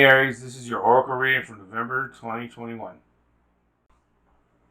Aries, this is your Oracle reading for November 2021.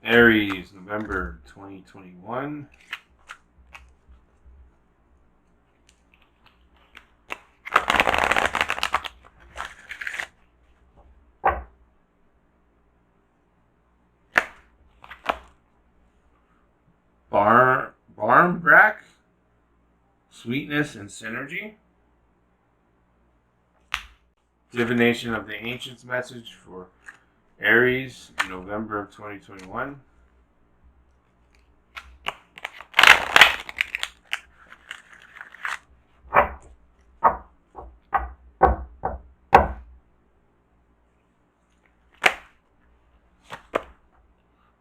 Aries, November 2021. Barmbrack, sweetness and synergy. Divination of the Ancients message for Aries, November of 2021.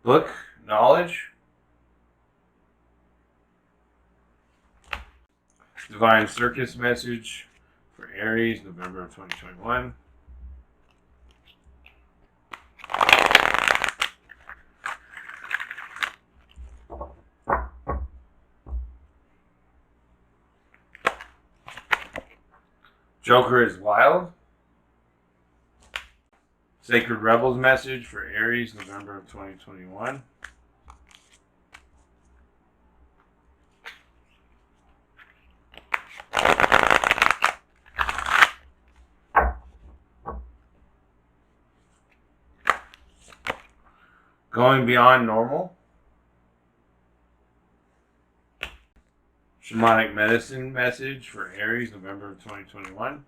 Book knowledge. Divine Circus message for Aries, November of 2021. Joker is wild. Sacred Rebels message for Aries, November of 2021. Going beyond normal. Shamanic medicine message for Aries, November of 2021.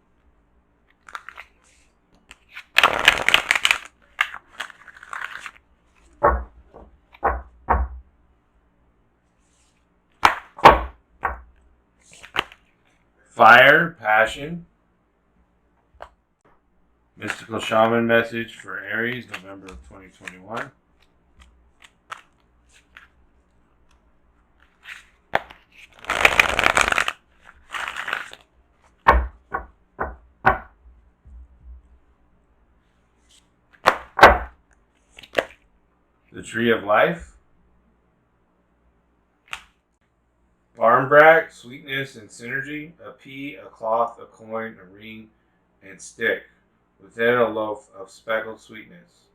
Fire, passion. Mystical shaman message for Aries, November of 2021. The Tree of Life. Barmbrack, sweetness and synergy. A pea, a cloth, a coin, a ring, and stick. Within a loaf of speckled sweetness.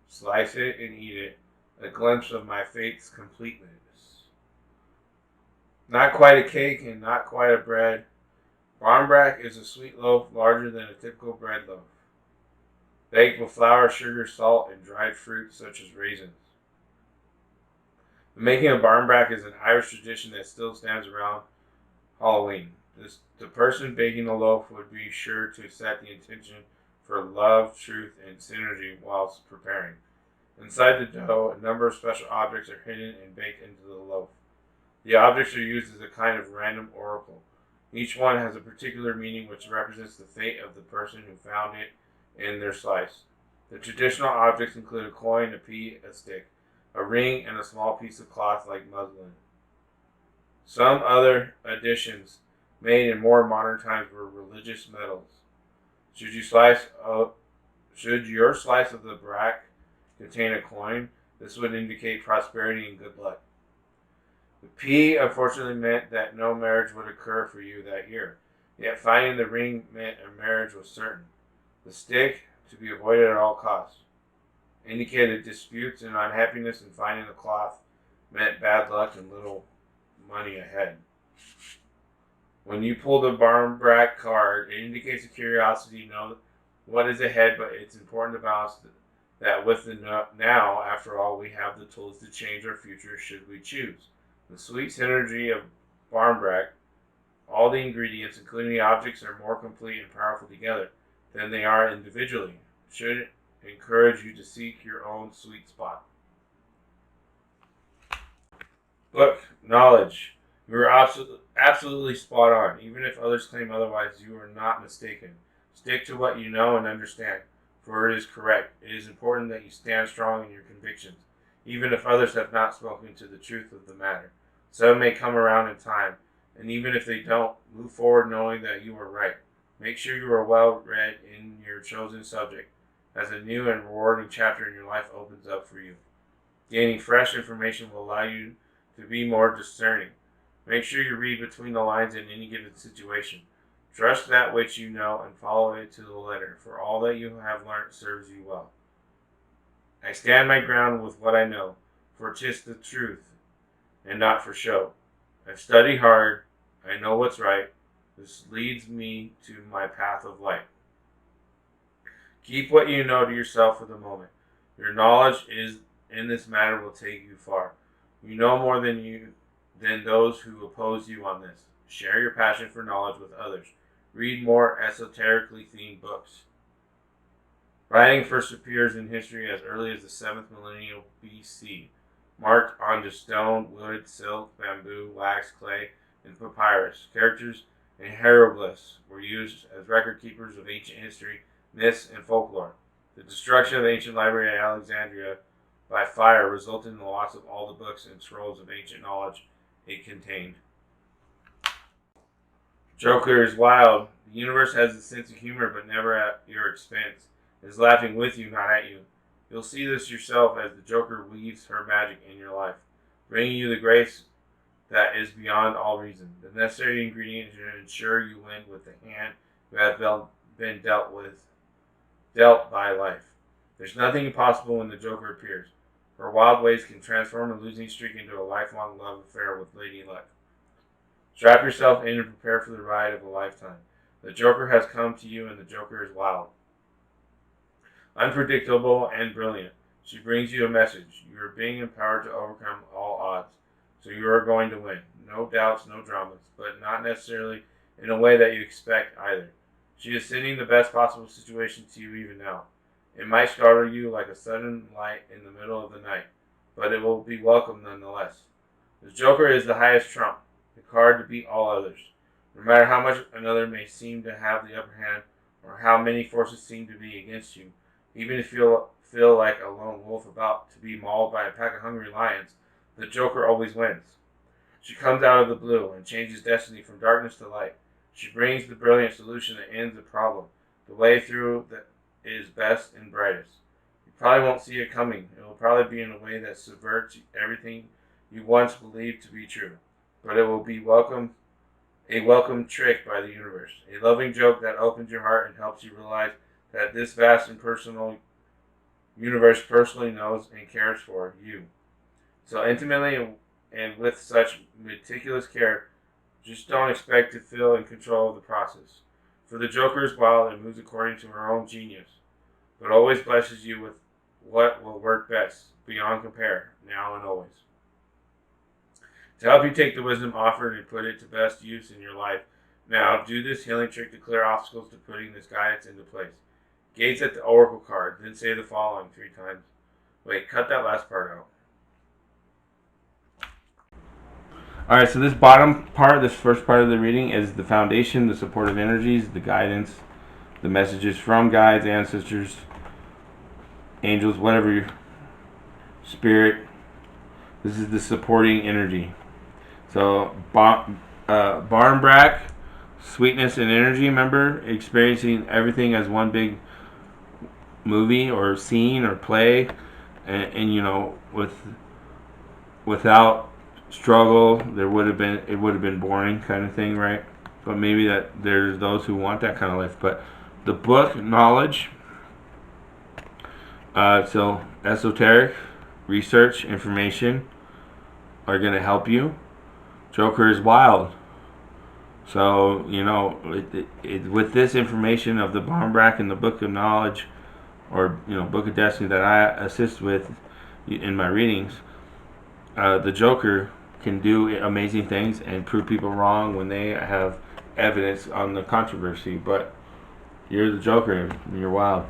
Slice it and eat it. A glimpse of my fate's completeness. Not quite a cake and not quite a bread. Barmbrack is a sweet loaf larger than a typical bread loaf. Baked with flour, sugar, salt, and dried fruits such as raisins. The making of barmbrack is an Irish tradition that still stands around Halloween. The person baking the loaf would be sure to set the intention for love, truth, and synergy whilst preparing. Inside the dough, a number of special objects are hidden and baked into the loaf. The objects are used as a kind of random oracle. Each one has a particular meaning which represents the fate of the person who found it in their slice. The traditional objects include a coin, a pea, a stick, a ring, and a small piece of cloth like muslin. Some other additions made in more modern times were religious medals. Should your slice of the brack contain a coin, this would indicate prosperity and good luck. The pea unfortunately meant that no marriage would occur for you that year, yet finding the ring meant a marriage was certain. The stick, to be avoided at all costs, indicated disputes and unhappiness, and finding the cloth meant bad luck and little money ahead. When you pull the barmbrack card, it indicates a curiosity to know what is ahead, but it's important to balance that with the now. After all, we have the tools to change our future should we choose. The sweet synergy of barmbrack, all the ingredients, including the objects, are more complete and powerful together than they are individually. Should encourage you to seek your own sweet spot. Book knowledge. You are absolutely spot on. Even if others claim otherwise, you are not mistaken. Stick to what you know and understand, for it is correct. It is important that you stand strong in your convictions, even if others have not spoken to the truth of the matter. Some may come around in time, and even if they don't, move forward knowing that you are right. Make sure you are well read in your chosen subject, as a new and rewarding chapter in your life opens up for you. Gaining fresh information will allow you to be more discerning. Make sure you read between the lines in any given situation. Trust that which you know and follow it to the letter, for all that you have learnt serves you well. I stand my ground with what I know, for 'tis the truth, and not for show. I've studied hard, I know what's right. This leads me to my path of light. Keep what you know to yourself for the moment. Your knowledge is in this matter will take you far. You know more than those who oppose you on this. Share your passion for knowledge with others. Read more esoterically themed books. Writing first appears in history as early as the 7th millennium BC, marked onto stone, wood, silk, bamboo, wax, clay, and papyrus. Characters and hieroglyphs were used as record keepers of ancient history, myths, and folklore. The destruction of the ancient library at Alexandria by fire resulted in the loss of all the books and scrolls of ancient knowledge it contained. Joker is wild. The universe has a sense of humor, but never at your expense. It is laughing with you, not at you. You'll see this yourself as the Joker weaves her magic in your life, bringing you the grace that is beyond all reason, the necessary ingredient to ensure you win with the hand you have been dealt by life. There's nothing impossible when the Joker appears. Her wild ways can transform a losing streak into a lifelong love affair with Lady Luck. Strap yourself in and prepare for the ride of a lifetime. The Joker has come to you, and the Joker is wild, unpredictable, and brilliant. She brings you a message. You are being empowered to overcome all odds. So you are going to win. No doubts, no dramas, but not necessarily in a way that you expect either. She is sending the best possible situation to you even now. It might startle you like a sudden light in the middle of the night, but it will be welcome nonetheless. The Joker is the highest trump, the card to beat all others. No matter how much another may seem to have the upper hand, or how many forces seem to be against you, even if you feel like a lone wolf about to be mauled by a pack of hungry lions, the Joker always wins. She comes out of the blue and changes destiny from darkness to light. She brings the brilliant solution that ends the problem, the way through that is best and brightest. You probably won't see it coming. It will probably be in a way that subverts everything you once believed to be true. But it will be a welcome trick by the universe, a loving joke that opens your heart and helps you realize that this vast and personal universe personally knows and cares for you. So intimately and with such meticulous care, just don't expect to feel in control of the process. For the Joker is wild and moves according to her own genius, but always blesses you with what will work best, beyond compare, now and always. To help you take the wisdom offered and put it to best use in your life, now do this healing trick to clear obstacles to putting this guidance into place. Gaze at the oracle card, then say the following 3 times. Wait, cut that last part out. Alright, so this bottom part, this first part of the reading, is the foundation, the supportive energies, the guidance, the messages from guides, ancestors, angels, whatever your spirit. This is the supporting energy. So, Barnbrack, sweetness and energy, remember? Experiencing everything as one big movie or scene or play, and you know, without struggle, it would have been boring kind of thing, right? But maybe that there's those who want that kind of life. But the book knowledge, so esoteric research information are going to help you. Joker is wild, so you know with this information of the Barnbrack and the book of knowledge, or book of destiny that I assist with in my readings, the Joker can do amazing things and prove people wrong when they have evidence on the controversy. But you're the Joker and you're wild.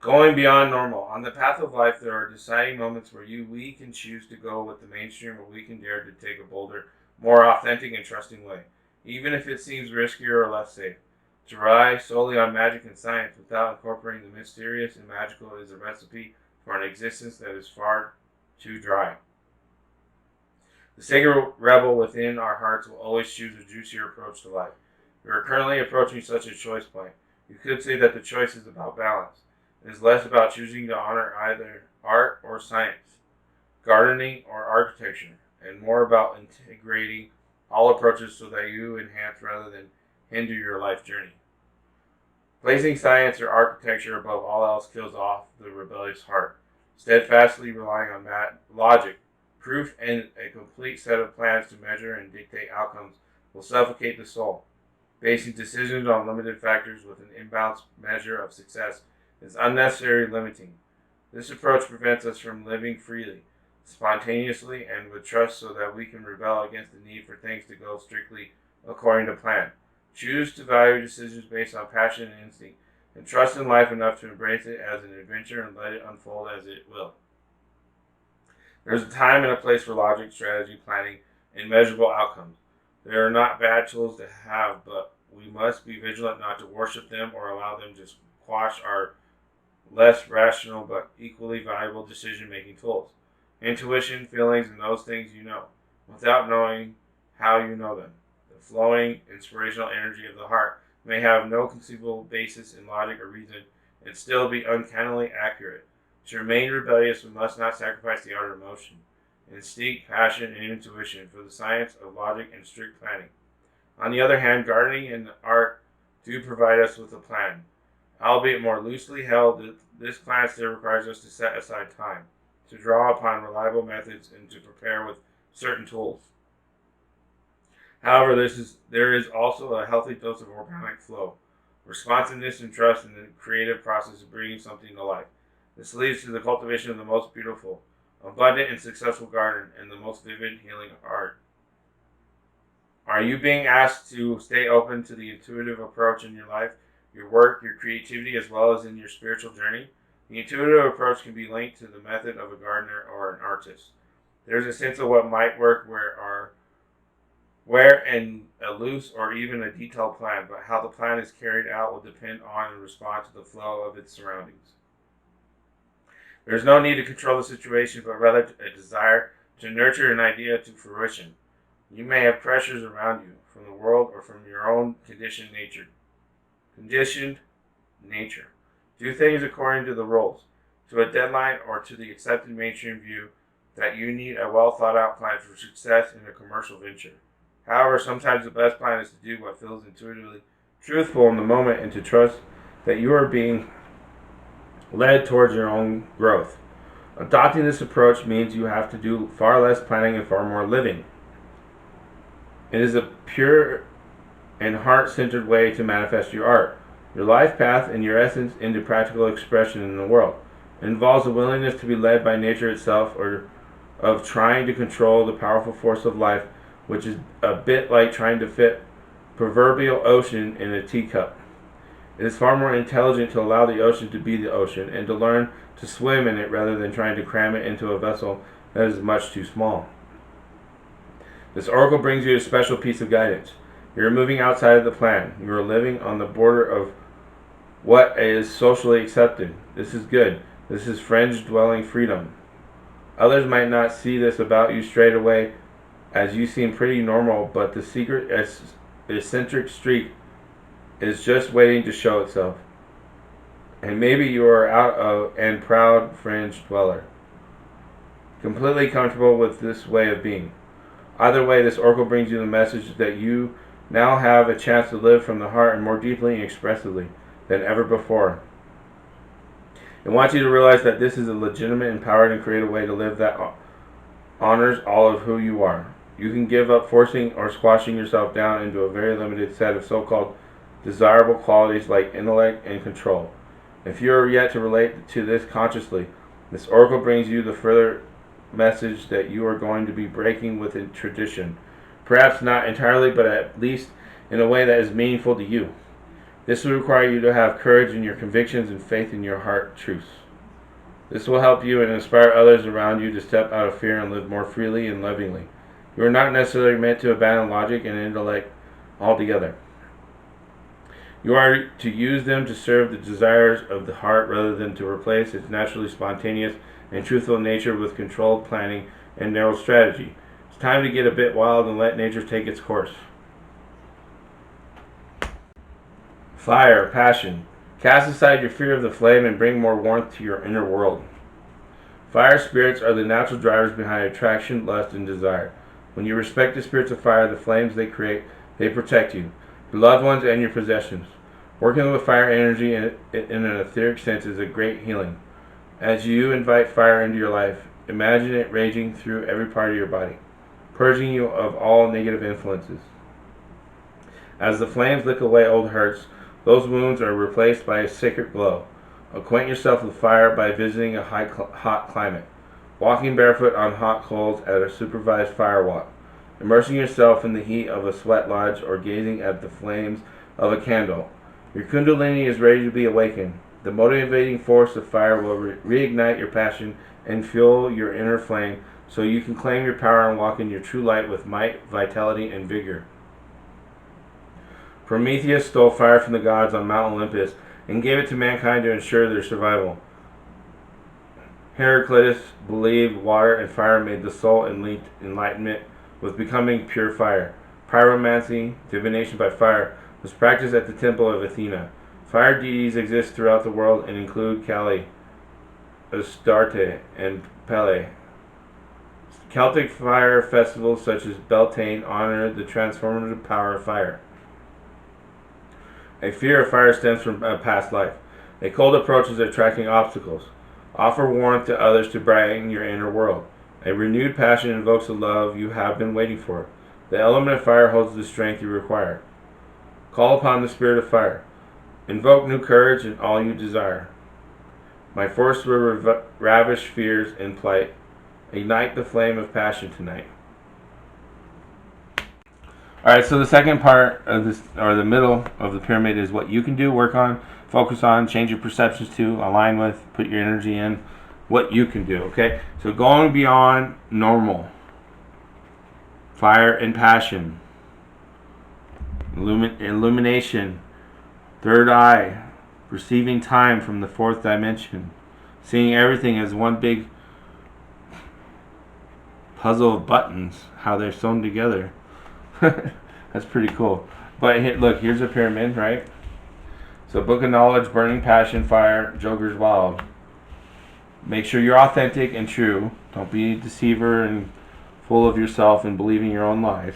Going beyond normal. On the path of life, there are deciding moments where we can choose to go with the mainstream, or we can dare to take a bolder, more authentic and trusting way, even if it seems riskier or less safe. To rely solely on magic and science without incorporating the mysterious and magical is a recipe for an existence that is far too dry. The sacred rebel within our hearts will always choose a juicier approach to life. We are currently approaching such a choice point. You could say that the choice is about balance. It is less about choosing to honor either art or science, gardening or architecture, and more about integrating all approaches so that you enhance rather than hinder your life journey. Placing science or architecture above all else kills off the rebellious heart. Steadfastly relying on logic, proof, and a complete set of plans to measure and dictate outcomes will suffocate the soul. Basing decisions on limited factors with an imbalanced measure of success is unnecessarily limiting. This approach prevents us from living freely, spontaneously, and with trust so that we can rebel against the need for things to go strictly according to plan. Choose to value decisions based on passion and instinct, and trust in life enough to embrace it as an adventure and let it unfold as it will. There's a time and a place for logic, strategy, planning, and measurable outcomes. They are not bad tools to have, but we must be vigilant not to worship them or allow them to quash our less rational but equally valuable decision-making tools. Intuition, feelings, and those things you know, without knowing how you know them. The flowing, inspirational energy of the heart may have no conceivable basis in logic or reason and still be uncannily accurate. To remain rebellious, we must not sacrifice the art of emotion, instinct, passion, and intuition for the science of logic and strict planning. On the other hand, gardening and art do provide us with a plan. Albeit more loosely held, this plan still requires us to set aside time, to draw upon reliable methods, and to prepare with certain tools. However, there is also a healthy dose of organic flow, responsiveness, and trust in the creative process of bringing something to life. This leads to the cultivation of the most beautiful, abundant, and successful garden and the most vivid, healing art. Are you being asked to stay open to the intuitive approach in your life, your work, your creativity, as well as in your spiritual journey? The intuitive approach can be linked to the method of a gardener or an artist. There's a sense of what might work where in a loose or even a detailed plan, but how the plan is carried out will depend on and respond to the flow of its surroundings. There is no need to control the situation, but rather a desire to nurture an idea to fruition. You may have pressures around you, from the world or from your own conditioned nature. Do things according to the rules, to a deadline, or to the accepted mainstream view that you need a well thought out plan for success in a commercial venture. However, sometimes the best plan is to do what feels intuitively truthful in the moment and to trust that you are being led towards your own growth. Adopting this approach means you have to do far less planning and far more living. It is a pure and heart-centered way to manifest your art, your life path, and your essence into practical expression in the world. It involves a willingness to be led by nature itself or of trying to control the powerful force of life, which is a bit like trying to fit proverbial ocean in a teacup. It is far more intelligent to allow the ocean to be the ocean and to learn to swim in it rather than trying to cram it into a vessel that is much too small. This oracle brings you a special piece of guidance. You are moving outside of the plan. You are living on the border of what is socially accepted. This is good. This is fringe-dwelling freedom. Others might not see this about you straight away, as you seem pretty normal, but the secret eccentric streak is just waiting to show itself. And maybe you are out of and proud fringe dweller, completely comfortable with this way of being. Either way, this oracle brings you the message that you now have a chance to live from the heart and more deeply and expressively than ever before. It wants you to realize that this is a legitimate, empowered, and creative way to live that honors all of who you are. You can give up forcing or squashing yourself down into a very limited set of so-called desirable qualities like intellect and control. If you are yet to relate to this consciously, this oracle brings you the further message that you are going to be breaking with a tradition. Perhaps not entirely, but at least in a way that is meaningful to you. This will require you to have courage in your convictions and faith in your heart truths. This will help you and inspire others around you to step out of fear and live more freely and lovingly. You are not necessarily meant to abandon logic and intellect altogether. You are to use them to serve the desires of the heart rather than to replace its naturally spontaneous and truthful nature with controlled planning and narrow strategy. It's time to get a bit wild and let nature take its course. Fire, passion. Cast aside your fear of the flame and bring more warmth to your inner world. Fire spirits are the natural drivers behind attraction, lust, and desire. When you respect the spirits of fire, the flames they create, they protect you, your loved ones, and your possessions. Working with fire energy in an etheric sense is a great healing. As you invite fire into your life, imagine it raging through every part of your body, purging you of all negative influences. As the flames lick away old hurts, those wounds are replaced by a sacred glow. Acquaint yourself with fire by visiting a hot climate, walking barefoot on hot coals at a supervised fire walk, immersing yourself in the heat of a sweat lodge, or gazing at the flames of a candle. Your kundalini is ready to be awakened. The motivating force of fire will reignite your passion and fuel your inner flame so you can claim your power and walk in your true light with might, vitality, and vigor. Prometheus stole fire from the gods on Mount Olympus and gave it to mankind to ensure their survival. Heraclitus believed water and fire made the soul enlightenment with becoming pure fire. Pyromancy, divination by fire, was practiced at the temple of Athena. Fire deities exist throughout the world and include Kali, Astarte, and Pele. Celtic fire festivals such as Beltane honor the transformative power of fire. A fear of fire stems from a past life. A cold approach is attracting obstacles. Offer warmth to others to brighten your inner world. A renewed passion invokes the love you have been waiting for. The element of fire holds the strength you require. Call upon the spirit of fire. Invoke new courage and all you desire. My force will ravish fears in plight. Ignite the flame of passion tonight. Alright, so the second part of this, or the middle of the pyramid, is what you can do, work on, focus on, change your perceptions to, align with, put your energy in, what you can do, okay? So going beyond normal. Fire and passion. Illumination. Third eye. Perceiving time from the fourth dimension. Seeing everything as one big puzzle of buttons, how they're sewn together. That's pretty cool. But here, look, here's a pyramid, right? So book of knowledge, burning passion, fire, Joker's wild. Make sure you're authentic and true. Don't be a deceiver and full of yourself and believing your own lies.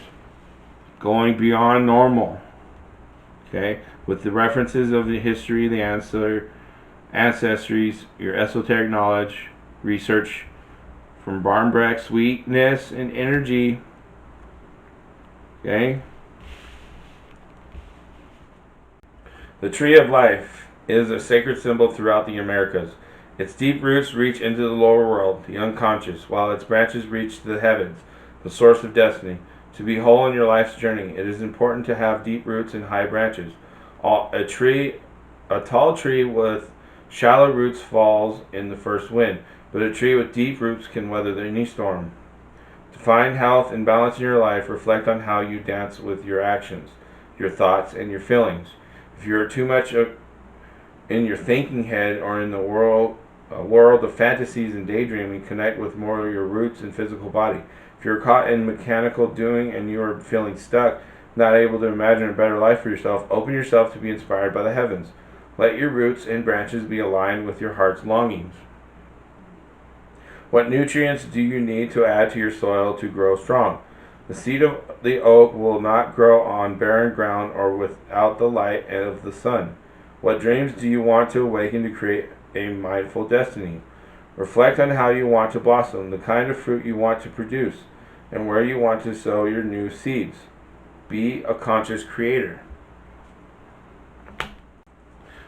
Going beyond normal. Okay? With the references of the history, the ancestries, your esoteric knowledge, research from Barmbreck, sweetness and energy. Okay? The tree of life is a sacred symbol throughout the Americas. Its deep roots reach into the lower world, the unconscious, while its branches reach to the heavens, the source of destiny. To be whole in your life's journey, it is important to have deep roots and high branches. A tall tree with shallow roots falls in the first wind, but a tree with deep roots can weather any storm. To find health and balance in your life, reflect on how you dance with your actions, your thoughts, and your feelings. If you are too much in your thinking head or in the world of fantasies and daydreaming, connect with more of your roots and physical body. If you're caught in mechanical doing and you are feeling stuck, not able to imagine a better life for yourself, open yourself to be inspired by the heavens. Let your roots and branches be aligned with your heart's longings. What nutrients do you need to add to your soil to grow strong? The seed of the oak will not grow on barren ground or without the light of the sun. What dreams do you want to awaken to create a mindful destiny? Reflect on how you want to blossom, the kind of fruit you want to produce, and where you want to sow your new seeds. Be a conscious creator.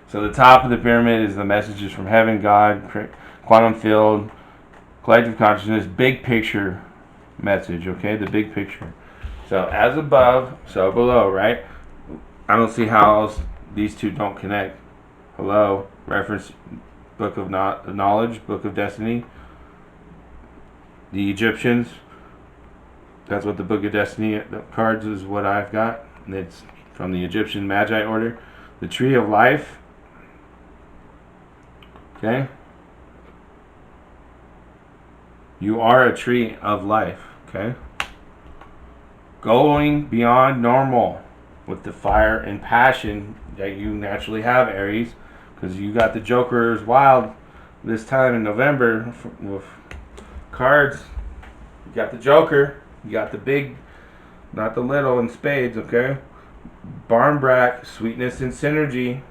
So the top of the pyramid is the messages from heaven, God, quantum field, collective consciousness, big picture message, okay? The big picture. So as above, so below, right? I don't see how else these two don't connect. Hello, reference book of knowledge, book of destiny. The Egyptians, that's what the book of destiny cards is, what I've got. And it's from the Egyptian Magi order. The tree of life, okay? You are a tree of life, okay? Going beyond normal with the fire and passion that you naturally have, Aries, because you got the Joker's wild this time in November with cards. You got the Joker, You got the big, not the little, in spades, okay? Barnbrack, sweetness and synergy.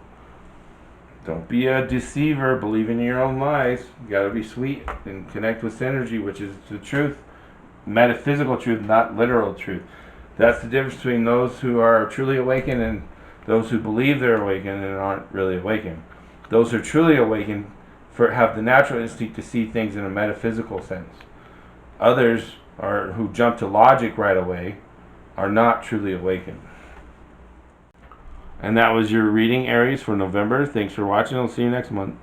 Don't be a deceiver, believe in your own lies. You gotta be sweet and connect with synergy, which is the truth. Metaphysical truth, not literal truth. That's the difference between those who are truly awakened and those who believe they're awakened and aren't really awakened. Those who are truly awakened have the natural instinct to see things in a metaphysical sense. Others who jump to logic right away are not truly awakened. And that was your reading, Aries, for November. Thanks for watching. I'll see you next month.